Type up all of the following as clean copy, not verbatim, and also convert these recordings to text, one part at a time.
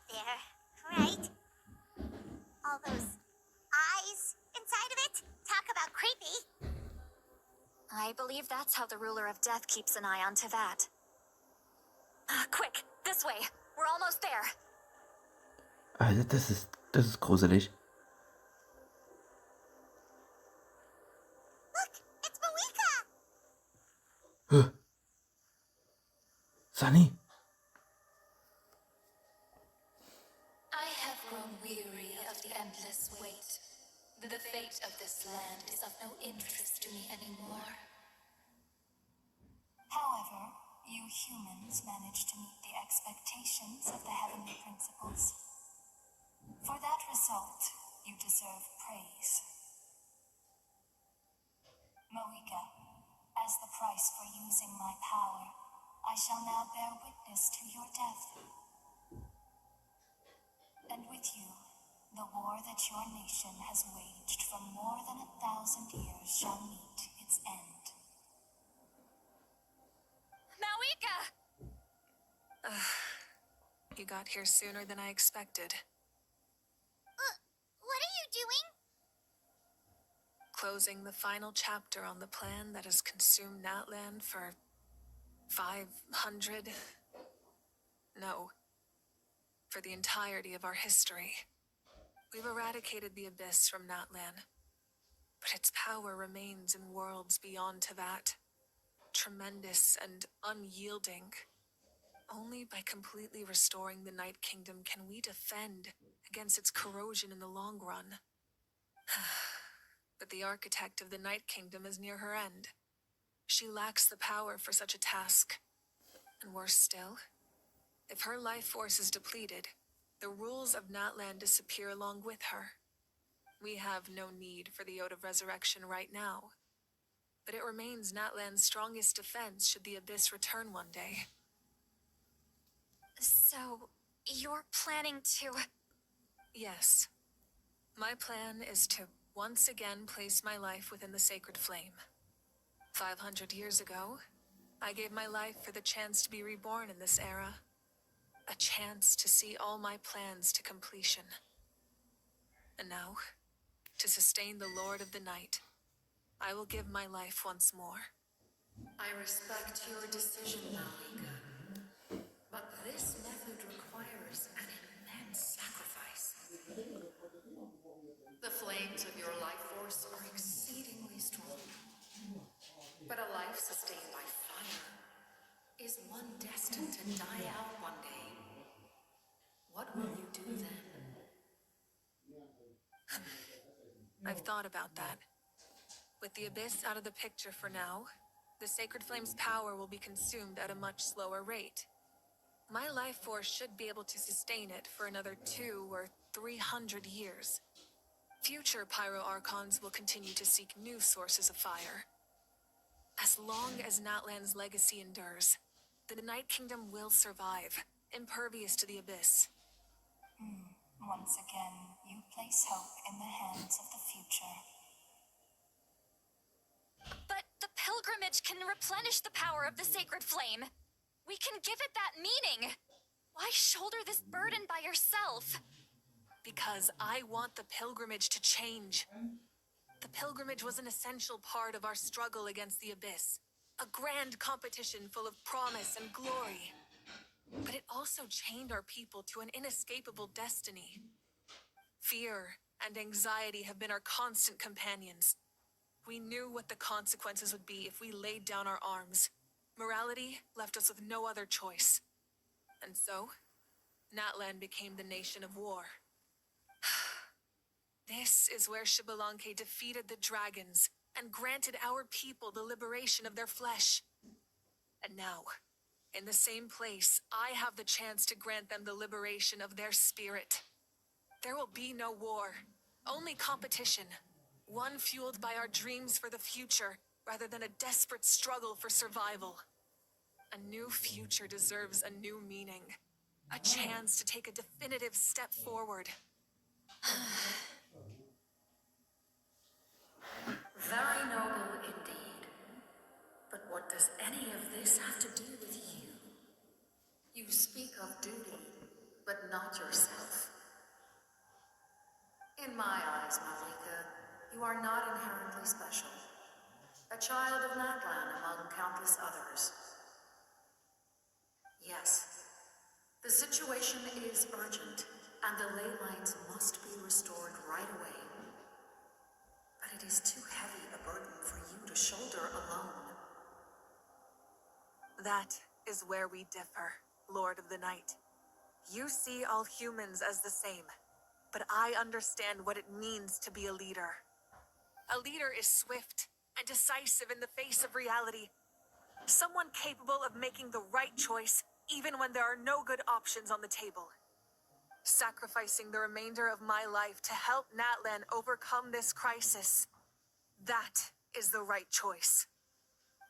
there, right? All those eyes inside of it? Talk about creepy. I believe that's how the ruler of death keeps an eye on Teyvat. Quick, this way. We're almost there. Alter, das ist gruselig. Look, it's Moika! Huh. Sunny? I have grown weary of the endless wait. The fate of this land is of no interest to me anymore. However, you humans managed to meet the expectations of the heavenly principles. For that result, you deserve praise. Moika, as the price for using my power, I shall now bear witness to your death. And with you, the war that your nation has waged for more than 1,000 years shall meet its end. Moika! You got here sooner than I expected. What are you doing? Closing the final chapter on the plan that has consumed Natland for 500... No. For the entirety of our history. We've eradicated the Abyss from Natland, but its power remains in worlds beyond Teyvat. Tremendous and unyielding. Only by completely restoring the Night Kingdom can we defend against its corrosion in the long run. But the architect of the Night Kingdom is near her end. She lacks the power for such a task. And worse still, if her life force is depleted, the rules of Natland disappear along with her. We have no need for the Ode of Resurrection right now, but it remains Natland's strongest defense should the Abyss return one day. So, you're planning to... Yes. My plan is to once again place my life within the sacred flame. 500 years ago, I gave my life for the chance to be reborn in this era. A chance to see all my plans to completion. And now, to sustain the Lord of the Night, I will give my life once more. I respect your decision, Malika. But this method requires an immense sacrifice. The flames of your life force are exceedingly strong. But a life sustained by fire is one destined to die out one day. What will you do then? I've thought about that. With the Abyss out of the picture for now, the Sacred Flame's power will be consumed at a much slower rate. My life force should be able to sustain it for another 200 or 300 years. Future Pyro-Archons will continue to seek new sources of fire. As long as Natland's legacy endures, the Night Kingdom will survive, impervious to the Abyss. Once again, you place hope in the hands of the future. But the pilgrimage can replenish the power of the sacred flame. We can give it that meaning. Why shoulder this burden by yourself? Because I want the pilgrimage to change. The pilgrimage was an essential part of our struggle against the Abyss. A grand competition full of promise and glory. But it also chained our people to an inescapable destiny. Fear and anxiety have been our constant companions. We knew what the consequences would be if we laid down our arms. Morality left us with no other choice. And so, Natland became the nation of war. This is where Xbalanque defeated the dragons and granted our people the liberation of their flesh. And now, in the same place, I have the chance to grant them the liberation of their spirit. There will be no war, only competition. One fueled by our dreams for the future, rather than a desperate struggle for survival. A new future deserves a new meaning. A chance to take a definitive step forward. Very noble indeed. But what does any of this have to do with you? You speak of duty, but not yourself. In my eyes, Malika, you are not inherently special. A child of Natlan among countless others. Yes, the situation is urgent, and the ley lines must be restored right away. But it is too heavy a burden for you to shoulder alone. That is where we differ, Lord of the Night. You see all humans as the same, but I understand what it means to be a leader. A leader is swift and decisive in the face of reality. Someone capable of making the right choice even when there are no good options on the table. Sacrificing the remainder of my life to help Natlan overcome this crisis. That is the right choice.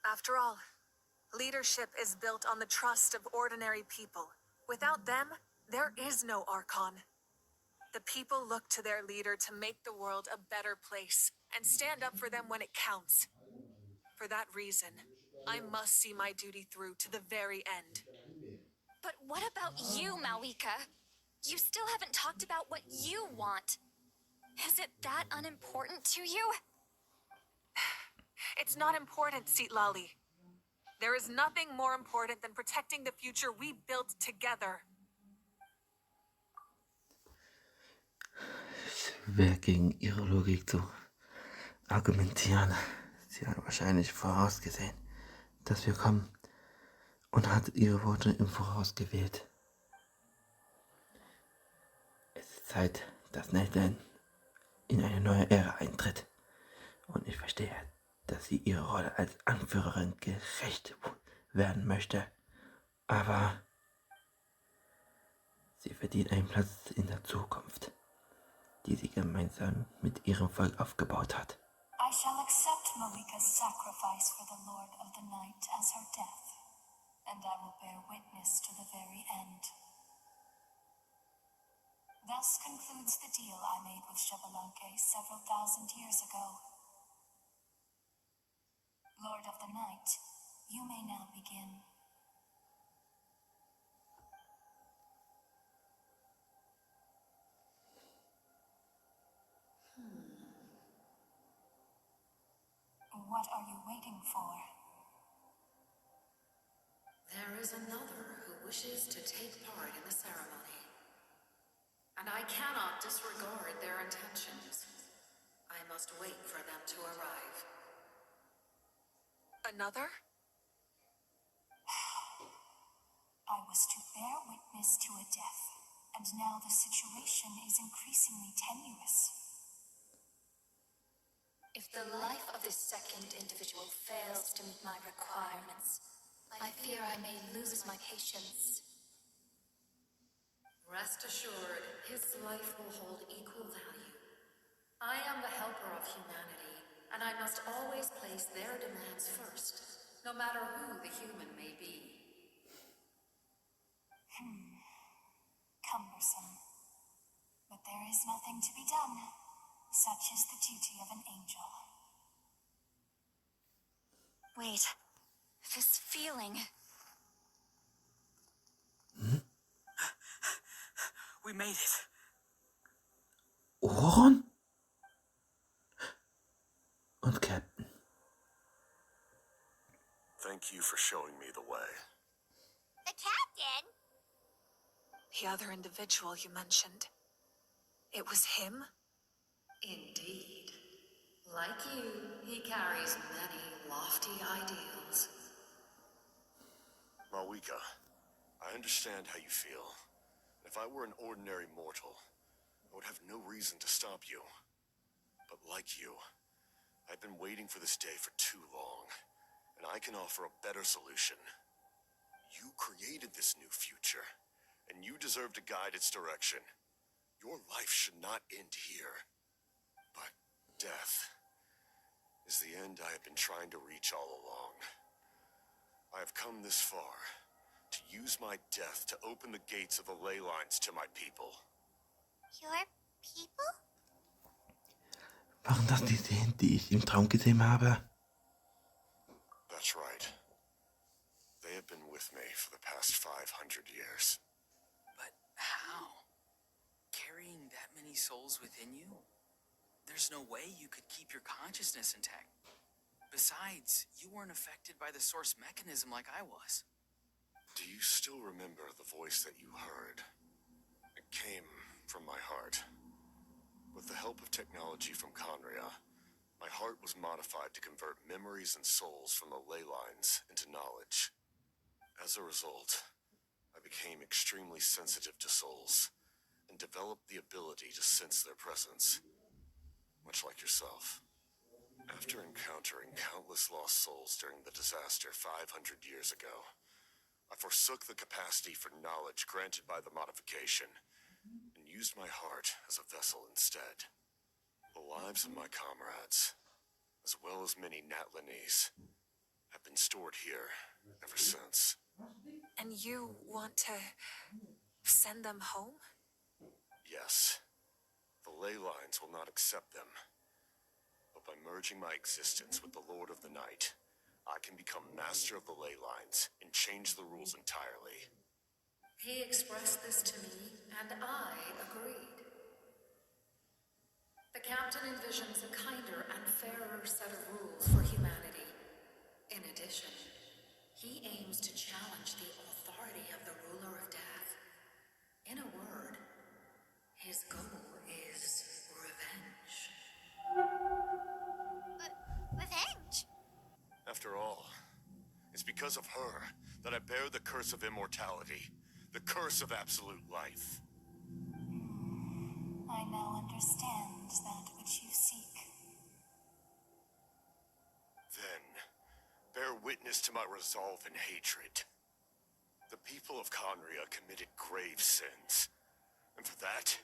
After all, leadership is built on the trust of ordinary people. Without them, there is no Archon. The people look to their leader to make the world a better place and stand up for them when it counts. For that reason, I must see my duty through to the very end. But what about you, Malika? You still haven't talked about what you want. Is it that unimportant to you? It's not important, Sitlali. There is nothing more important than protecting the future we built together. Schwer gegen ihre Logik zu argumentieren. Sie hat wahrscheinlich vorausgesehen, dass wir kommen und hat ihre Worte im Voraus gewählt. Es ist Zeit, dass Nathan in eine neue Ära eintritt. Und ich verstehe, dass sie ihre Rolle als Anführerin gerecht werden möchte. Aber sie verdient einen Platz in der Zukunft, die sie gemeinsam mit ihrem Volk aufgebaut hat. I shall accept Malika's sacrifice for the Lord of the Night as her death, and I will bear witness to the very end. Thus concludes the deal I made with Xbalanque several thousand years ago. Lord of the Night, you may now begin. What are you waiting for? There is another who wishes to take part in the ceremony. And I cannot disregard their intentions. I must wait for them to arrive. Another? I was to bear witness to a death, and now the situation is increasingly tenuous. If the life of this second individual fails to meet my requirements, I fear I may lose my patience. Rest assured, his life will hold equal value. I am the helper of humanity, and I must always place their demands first, no matter who the human may be. Cumbersome. But there is nothing to be done. Such is the duty of an angel. Wait, this feeling. We made it. Ohren? Und Captain. Thank you for showing me the way. The captain? The other individual you mentioned. It was him? Indeed. Like you, he carries many lofty ideals. Malika, I understand how you feel. If I were an ordinary mortal, I would have no reason to stop you. But like you, I've been waiting for this day for too long, and I can offer a better solution. You created this new future, and you deserve to guide its direction. Your life should not end here. But death is the end I have been trying to reach all along. I have come this far to use my death to open the gates of the ley lines to my people. Your people? Waren das die Szenen, die ich im Traum gesehen habe? That's right. They have been with me for the past 500 years. But How? Carrying that many souls within you? There's no way you could keep your consciousness intact. Besides, you weren't affected by the source mechanism like I was. Do you still remember the voice that you heard? It came from my heart. With the help of technology from Conria, my heart was modified to convert memories and souls from the ley lines into knowledge. As a result, I became extremely sensitive to souls and developed the ability to sense their presence, much like yourself. After encountering countless lost souls during the disaster 500 years ago, I forsook the capacity for knowledge granted by the modification and used my heart as a vessel instead. The lives of my comrades, as well as many Natlanese, have been stored here ever since. And you want to send them home? Yes, the ley lines will not accept them. But by merging my existence with the Lord of the Night, I can become master of the ley lines and change the rules entirely. He expressed this to me, and I agreed. The captain envisions a kinder and fairer set of rules for humanity. In addition, he aims to challenge the authority of the ruler of death. In a word, his goal is revenge. Revenge? After all, it's because of her that I bear the curse of immortality, the curse of absolute life. I now understand that which you seek. Then, bear witness to my resolve and hatred. The people of Conria committed grave sins, and for that,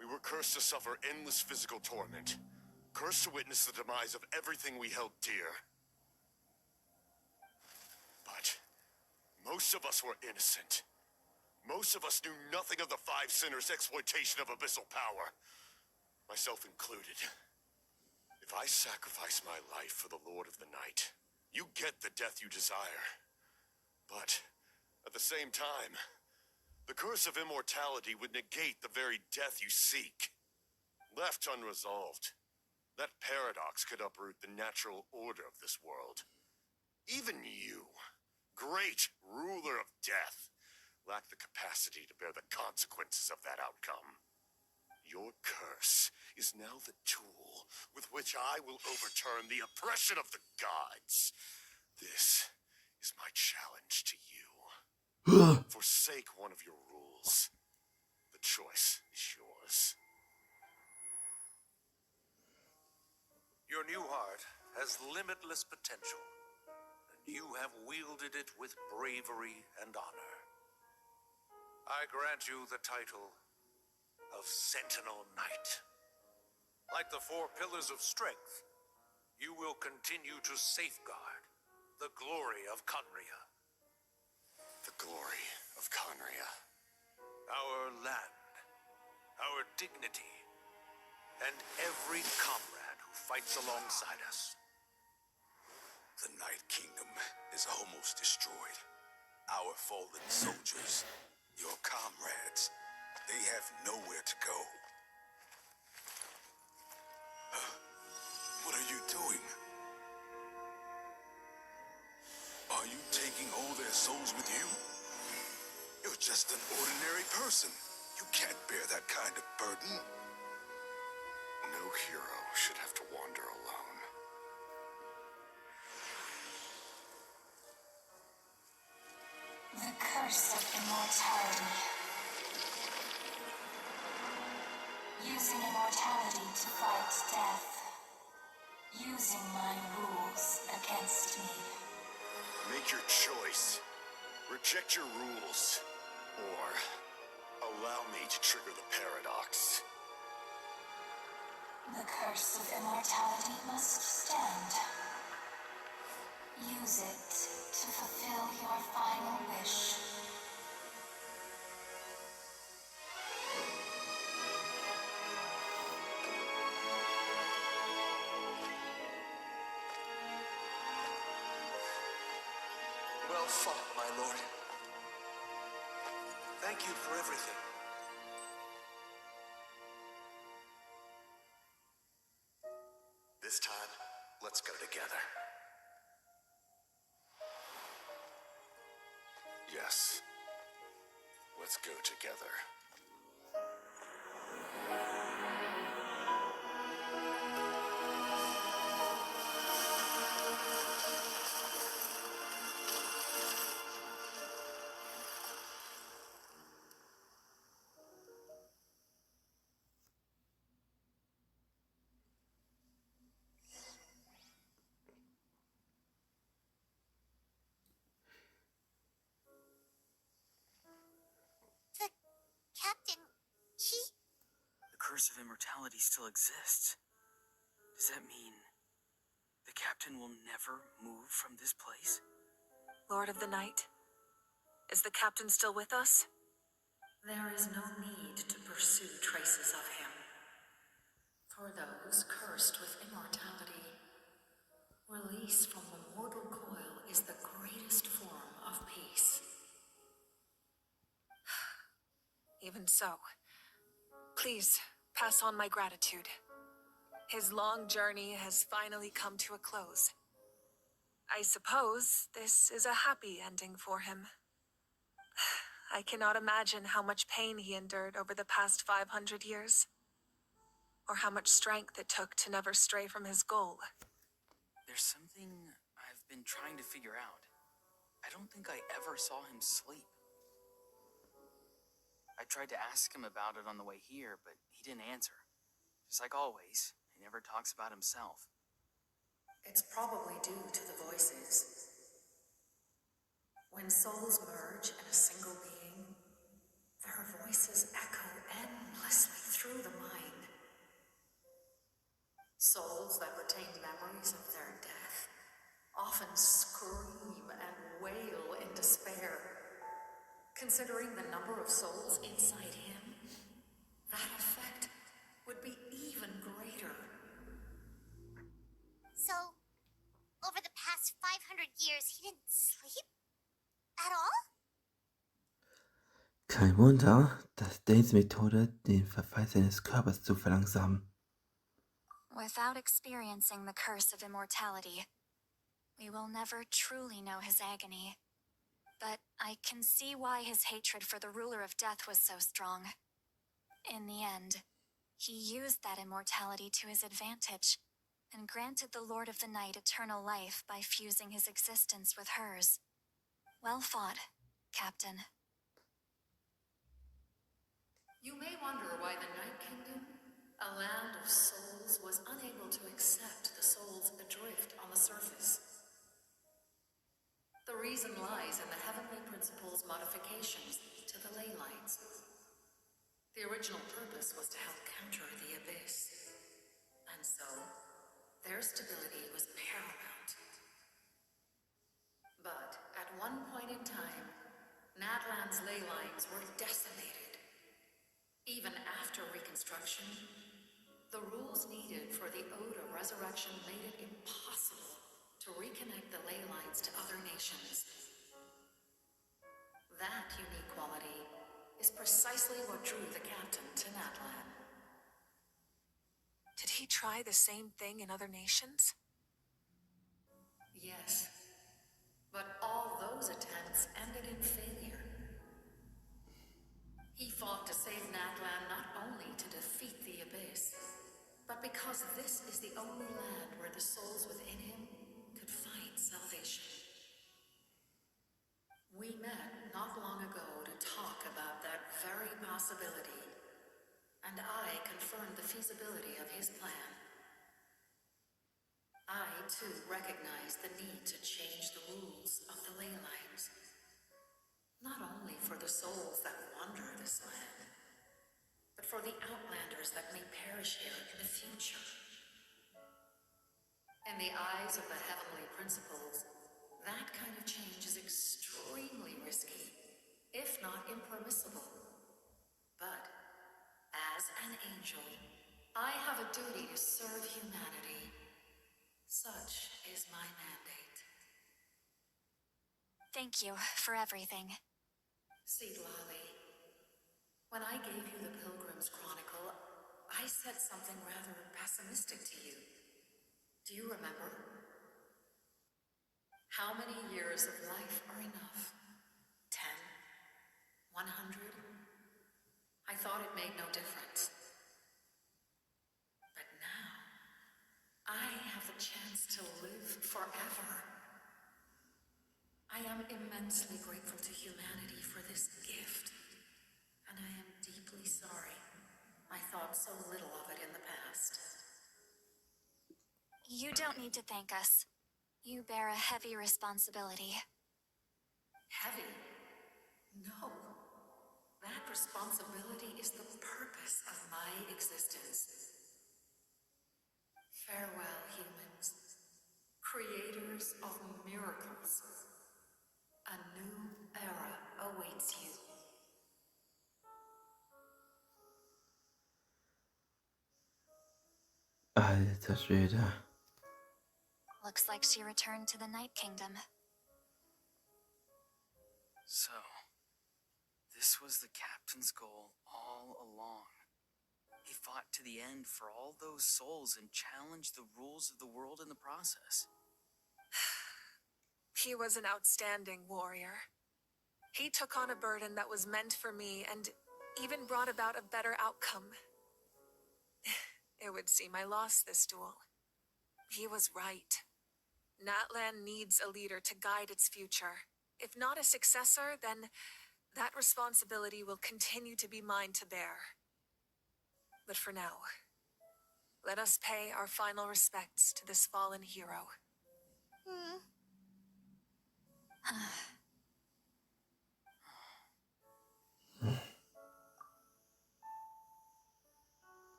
we were cursed to suffer endless physical torment, cursed to witness the demise of everything we held dear. But most of us were innocent. Most of us knew nothing of the five sinners' exploitation of abyssal power, myself included. If I sacrifice my life for the Lord of the Night, you get the death you desire. But at the same time, the curse of immortality would negate the very death you seek. Left unresolved, that paradox could uproot the natural order of this world. Even you, great ruler of death, lack the capacity to bear the consequences of that outcome. Your curse is now the tool with which I will overturn the oppression of the gods. This is my challenge to you. Forsake one of your rules. The choice is yours. Your new heart has limitless potential, and you have wielded it with bravery and honor. I grant you the title of Sentinel Knight. Like the four pillars of strength, you will continue to safeguard the glory of Conria. The glory of Conria. Our land, our dignity, and every comrade who fights alongside us. The Night Kingdom is almost destroyed. Our fallen soldiers, your comrades, they have nowhere to go. What are you doing? Are you taking all their souls with you? You're just an ordinary person. You can't bear that kind of burden. No hero should have to wander alone. The curse of immortality. Using immortality to fight death. Using my rules against me. Make your choice. Reject your rules. Or allow me to trigger the paradox. The curse of immortality must stand. Use it to fulfill your final wish. Well fought, my lord. Thank you for everything. together. Yes. Let's go together. The captain, he... The curse of immortality still exists. Does that mean the captain will never move from this place? Lord of the Night, is the captain still with us? There is no need to pursue traces of him. For those cursed with immortality, release from the mortal coil is the greatest form of peace. Even so, please pass on my gratitude. His long journey has finally come to a close. I suppose this is a happy ending for him. I cannot imagine how much pain he endured over the past 500 years, or how much strength it took to never stray from his goal. There's something I've been trying to figure out. I don't think I ever saw him sleep. I tried to ask him about it on the way here, but he didn't answer. Just like always, he never talks about himself. It's probably due to the voices. When souls merge in a single being, their voices echo endlessly through the mind. Souls that retain memories of their death often scream and wail in despair. Considering the number of souls inside him, that effect would be even greater. So, over the past 500 years, he didn't sleep? At all? Kein Wunder, dass Danes Methode den Verfall seines Körpers zu verlangsamen. Without experiencing the curse of immortality, we will never truly know his agony. But I can see why his hatred for the ruler of death was so strong. In the end, he used that immortality to his advantage, and granted the Lord of the Night eternal life by fusing his existence with hers. Well fought, Captain. You may wonder why the Night Kingdom, a land of souls, was unable to accept the souls adrift on the surface. The reason lies in the heavenly principle's modifications to the ley lines. The original purpose was to help counter the abyss, and so their stability was paramount. But at one point in time, Natlan's ley lines were decimated. Even after reconstruction, the rules needed for the Ode of Resurrection made it impossible to reconnect the ley lines to other nations. That unique quality is precisely what drew the captain to Natlan. Did he try the same thing in other nations? Yes, but all those attempts ended in failure. He fought to save Natlan not only to defeat the abyss, but because this is the only land where the souls within him could find salvation. We met not long ago to talk about that very possibility, and I confirmed the feasibility of his plan. I, too, recognize the need to change the rules of the ley lines, not only for the souls that wander this land, but for the outlanders that may perish here in the future. In the eyes of the heavenly principles, that kind of change is extremely risky, if not impermissible. But, as an angel, I have a duty to serve humanity. Such is my mandate. Thank you for everything. Lali, when I gave you the Pilgrim's Chronicle, I said something rather pessimistic to you. Do you remember? How many years of life are enough? 10? 100? I thought it made no difference. But now, I have the chance to live forever. I am immensely grateful to humanity for this gift. And I am deeply sorry I thought so little of it in the past. You don't need to thank us. You bear a heavy responsibility. Heavy? No. That responsibility is the purpose of my existence. Farewell, humans. Creators of miracles. A new era awaits you. Alter Schwede. Looks like she returned to the Night Kingdom. So, this was the captain's goal all along. He fought to the end for all those souls and challenged the rules of the world in the process. He was an outstanding warrior. He took on a burden that was meant for me and even brought about a better outcome. It would seem I lost this duel. He was right. Natlan needs a leader to guide its future. If not a successor, then that responsibility will continue to be mine to bear. But for now, let us pay our final respects to this fallen hero.